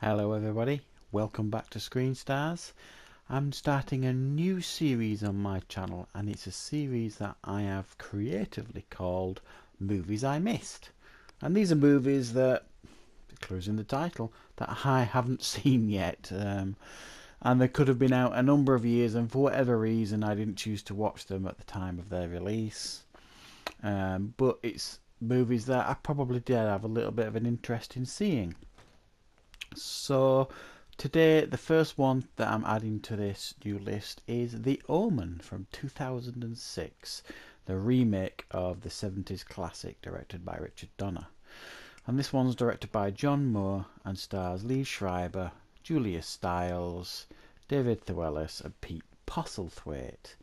Hello everybody, welcome back to Screen Stars. I'm starting a new series on my channel, and it's a series that I have creatively called Movies I Missed. And these are movies that, clues in the title, that I haven't seen yet. And they could have been out a number of years, and for whatever reason I didn't choose to watch them at the time of their release. But it's movies that I probably did have a little bit of an interest in seeing. So today the first one that I'm adding to this new list is The Omen from 2006, the remake of the 70s classic directed by Richard Donner. And this one's directed by John Moore and stars Lee Schreiber, Julia Stiles, David Thewlis and Pete Postlethwaite.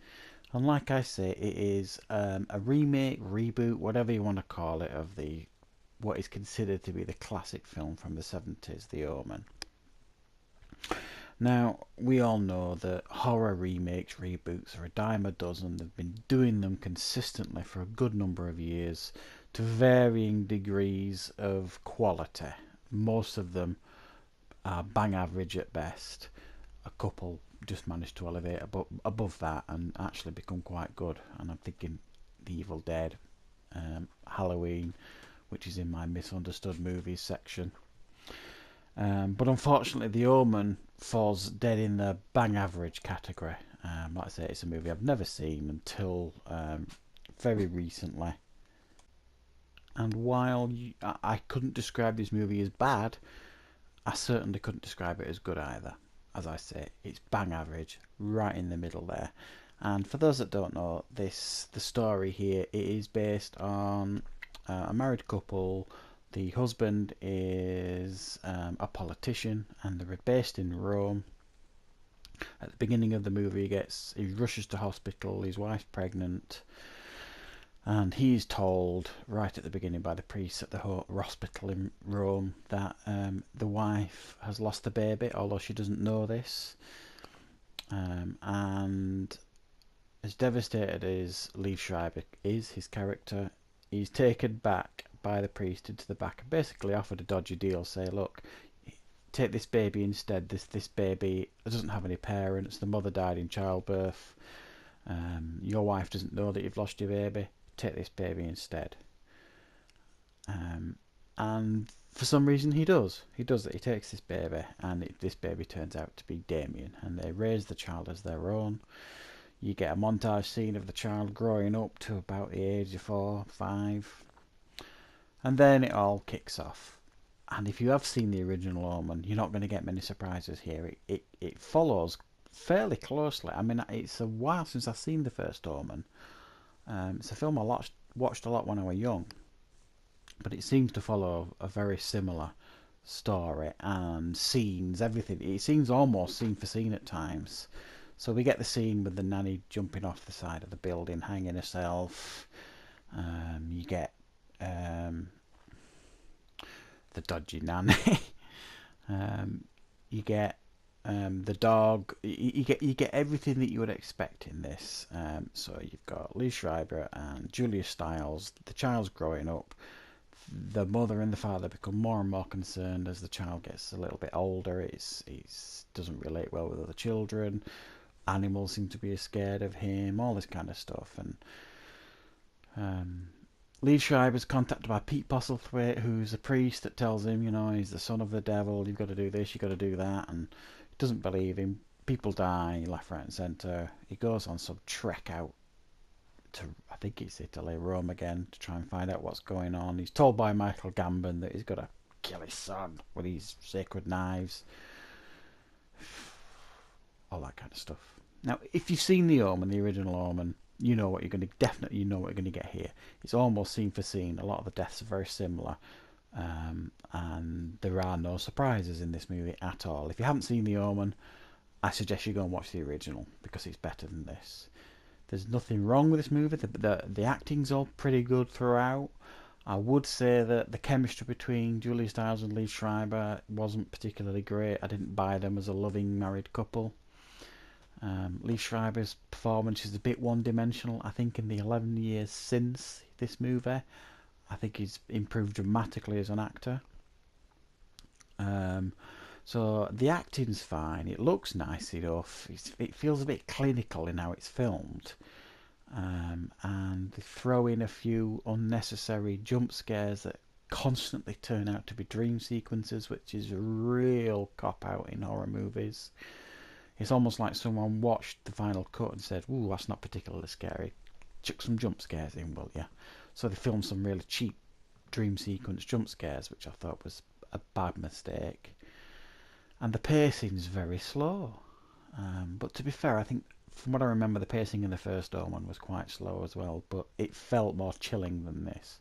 And like I say, it is a remake, reboot, whatever you want to call it, of the what is considered to be the classic film from the 70s, The Omen. Now, we all know that horror remakes, reboots are a dime a dozen. They've been doing them consistently for a good number of years to varying degrees of quality. Most of them are bang average at best. A couple just manage to elevate above that and actually become quite good. And I'm thinking The Evil Dead, Halloween, which is in my misunderstood movies section. But unfortunately, The Omen falls dead in the bang average category. Like I say, it's a movie I've never seen until very recently. And while I couldn't describe this movie as bad, I certainly couldn't describe it as good either. As I say, it's bang average, right in the middle there. And for those that don't know, the story here, it is based on a married couple. The husband is a politician, and they're based in Rome. At the beginning of the movie, he rushes to hospital. His wife's pregnant, and he's told right at the beginning by the priest at the hospital in Rome that the wife has lost the baby, although she doesn't know this. And as devastated as Lee Schreiber is, his character, he's taken back by the priest into the back and basically offered a dodgy deal. Say, look, take this baby instead. This baby doesn't have any parents. The mother died in childbirth. Your wife doesn't know that you've lost your baby. Take this baby instead. And for some reason he does. He does it. He takes this baby, and this baby turns out to be Damien, and they raise the child as their own. You get a montage scene of the child growing up to about the age of 4, 5. And then it all kicks off. And if you have seen the original Omen, you're not going to get many surprises here. It follows fairly closely. I mean, it's a while since I've seen the first Omen. It's a film I watched a lot when I was young. But it seems to follow a very similar story and scenes, everything. It seems almost scene for scene at times. So we get the scene with the nanny jumping off the side of the building, hanging herself. You get the dodgy nanny. You get the dog. You get everything that you would expect in this. So you've got Lee Schreiber and Julia Stiles. The child's growing up. The mother and the father become more and more concerned as the child gets a little bit older. He doesn't relate well with other children. Animals seem to be scared of him, all this kind of stuff. And Lee Schreiber's contacted by Pete Postlethwaite, who's a priest that tells him, he's the son of the devil, you've got to do this, you've got to do that, and he doesn't believe him. People die left, right and centre. He goes on some trek out to, I think it's Italy, Rome again, to try and find out what's going on. He's told by Michael Gambon that he's got to kill his son with these sacred knives. All that kind of stuff. Now, if you've seen The Omen, the original Omen, you know what you're going to get here. It's almost scene for scene. A lot of the deaths are very similar, and there are no surprises in this movie at all. If you haven't seen The Omen, I suggest you go and watch the original because it's better than this. There's nothing wrong with this movie. The acting's all pretty good throughout. I would say that the chemistry between Julia Stiles and Lee Schreiber wasn't particularly great. I didn't buy them as a loving married couple. Lee Schreiber's performance is a bit one-dimensional. I think in the 11 years since this movie, I think he's improved dramatically as an actor. So the acting's fine, it looks nice enough, it feels a bit clinical in how it's filmed. And they throw in a few unnecessary jump scares that constantly turn out to be dream sequences, which is a real cop out in horror movies. It's almost like someone watched the final cut and said, "Ooh, that's not particularly scary. Chuck some jump scares in, will ya?" So they filmed some really cheap dream sequence jump scares, which I thought was a bad mistake. And the pacing's very slow. But to be fair, I think from what I remember, the pacing in the first Omen was quite slow as well, but it felt more chilling than this.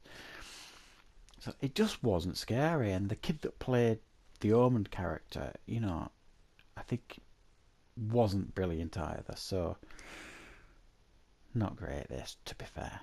So it just wasn't scary, and the kid that played the Omen character, I think wasn't brilliant either, so not great this, to be fair.